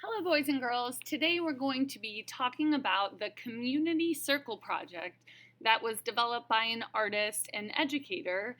Hello, boys and girls. Today we're going to be talking about the Community Circle project that was developed by an artist and educator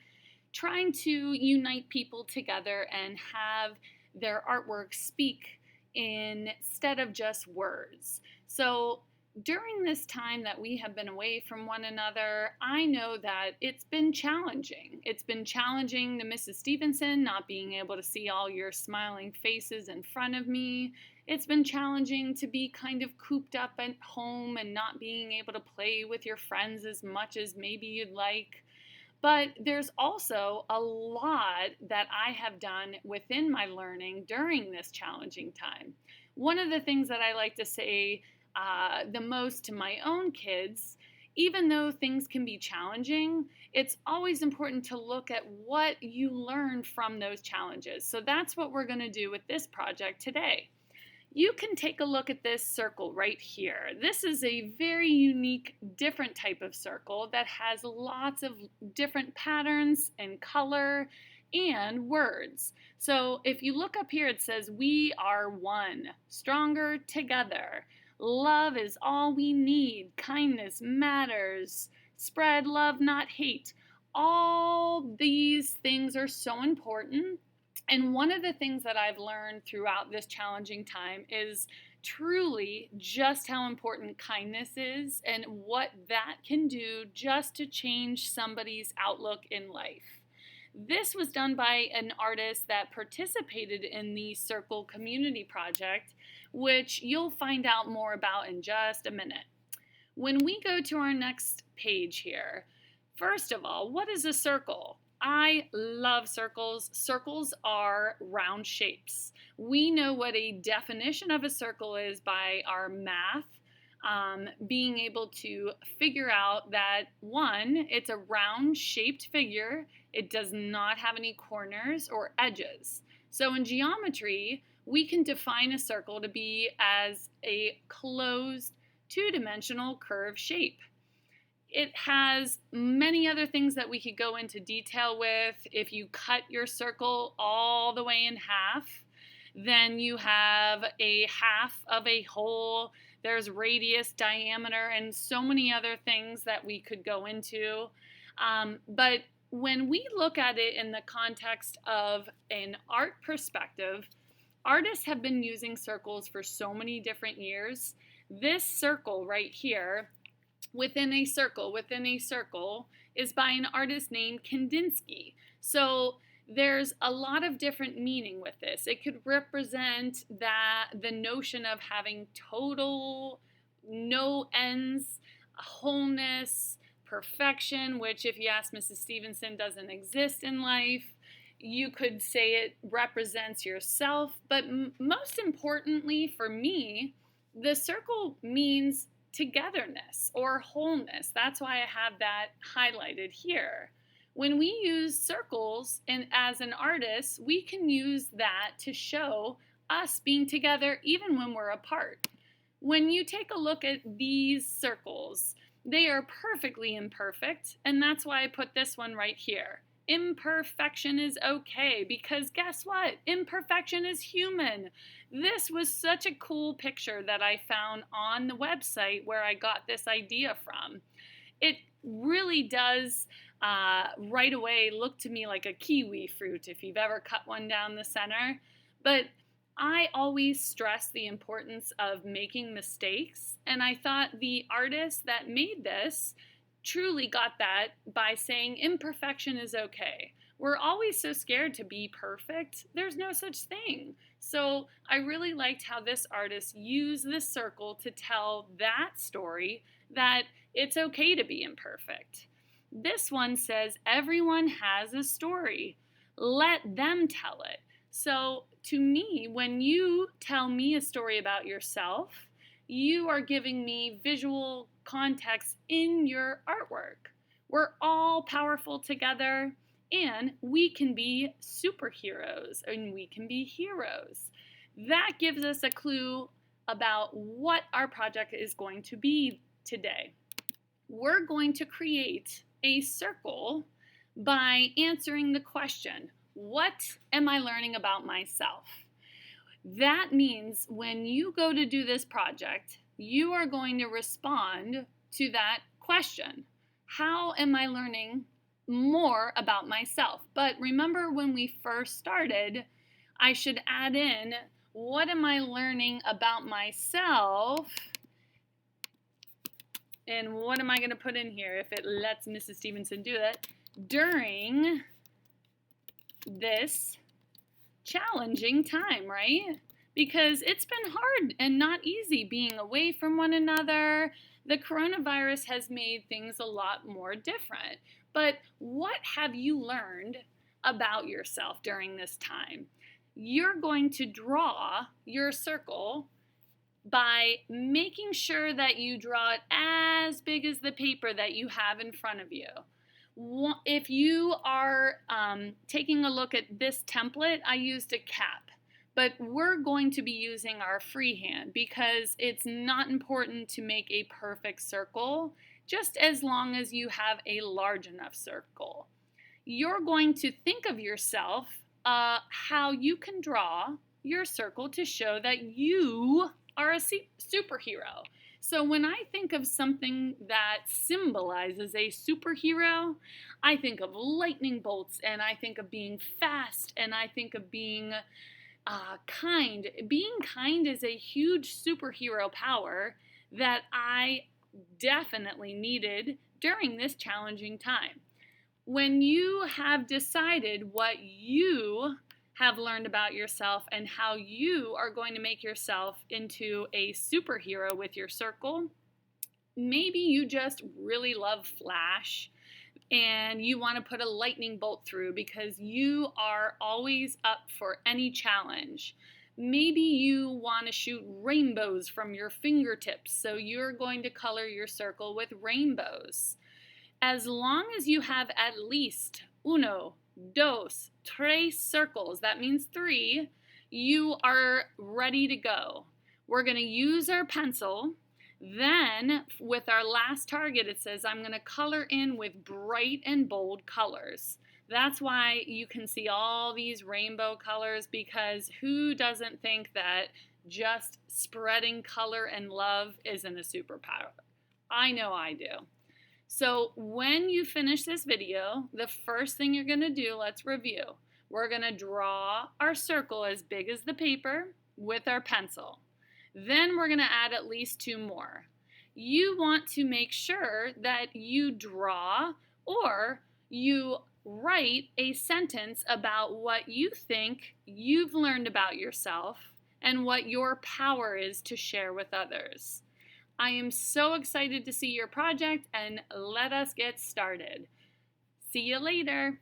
trying to unite people together and have their artwork speak instead of just words. So during this time that we have been away from one another, I know that it's been challenging. It's been challenging to Mrs. Stevenson, not being able to see all your smiling faces in front of me. It's been challenging to be kind of cooped up at home and not being able to play with your friends as much as maybe you'd like. But there's also a lot that I have done within my learning during this challenging time. One of the things that I like to say the most to my own kids, even though things can be challenging, it's always important to look at what you learned from those challenges. So that's what we're going to do with this project today. You can take a look at this circle right here. This is a very unique, different type of circle that has lots of different patterns and color and words. So if you look up here, it says, "We are one, stronger together. Love is all we need. Kindness matters. Spread love, not hate." All these things are so important. And one of the things that I've learned throughout this challenging time is truly just how important kindness is and what that can do just to change somebody's outlook in life. This was done by an artist that participated in the Circle Community Project, which you'll find out more about in just a minute. When we go to our next page here, first of all, what is a circle? I love circles. Circles are round shapes. We know what a definition of a circle is by our math, being able to figure out that one, it's a round shaped figure. It does not have any corners or edges. So in geometry, we can define a circle to be as a closed two-dimensional curved shape. It has many other things that we could go into detail with. If you cut your circle all the way in half, then you have a half of a hole. There's radius, diameter, and so many other things that we could go into. But when we look at it in the context of an art perspective, artists have been using circles for so many different years. This circle right here, within a circle is by an artist named Kandinsky. So there's a lot of different meaning with this. It could represent the notion of having total, no ends, wholeness, perfection, which if you ask Mrs. Stevenson doesn't exist in life. You could say it represents yourself, but most importantly for me, the circle means togetherness or wholeness. That's why I have that highlighted here. When we use circles and as an artist, we can use that to show us being together even when we're apart. When you take a look at these circles, they are perfectly imperfect, and that's why I put this one right here. Imperfection is okay, because guess what? Imperfection is human. This was such a cool picture that I found on the website where I got this idea from. It really does right away look to me like a kiwi fruit if you've ever cut one down the center. But I always stress the importance of making mistakes, and I thought the artist that made this truly got that by saying imperfection is okay. We're always so scared to be perfect. There's no such thing. So I really liked how this artist used this circle to tell that story, that it's okay to be imperfect. This one says everyone has a story. Let them tell it. So to me, when you tell me a story about yourself, you are giving me visual context in your artwork. We're all powerful together, and we can be superheroes and we can be heroes. That gives us a clue about what our project is going to be today. We're going to create a circle by answering the question, what am I learning about myself? That means when you go to do this project, you are going to respond to that question. How am I learning more about myself? But remember when we first started, I should add in, what am I learning about myself? And what am I going to put in here if it lets Mrs. Stevenson do that? During this challenging time, right? Because it's been hard and not easy being away from one another. The coronavirus has made things a lot more different. But what have you learned about yourself during this time? You're going to draw your circle by making sure that you draw it as big as the paper that you have in front of you. If you are taking a look at this template, I used a cap, but we're going to be using our freehand because it's not important to make a perfect circle, just as long as you have a large enough circle. You're going to think of yourself how you can draw your circle to show that you are a superhero. So when I think of something that symbolizes a superhero, I think of lightning bolts, and I think of being fast, and I think of being kind. Being kind is a huge superhero power that I definitely needed during this challenging time. When you have decided what you have learned about yourself and how you are going to make yourself into a superhero with your circle, maybe you just really love Flash and you want to put a lightning bolt through because you are always up for any challenge. Maybe you want to shoot rainbows from your fingertips, so you're going to color your circle with rainbows. As long as you have at least uno, dos, tres circles, that means 3, you are ready to go. We're going to use our pencil. Then, with our last target, it says I'm going to color in with bright and bold colors. That's why you can see all these rainbow colors, because who doesn't think that just spreading color and love isn't a superpower? I know I do. So when you finish this video, the first thing you're going to do, let's review. We're going to draw our circle as big as the paper with our pencil. Then we're going to add at least 2 more. You want to make sure that you draw or you write a sentence about what you think you've learned about yourself and what your power is to share with others. I am so excited to see your project, and let us get started. See you later.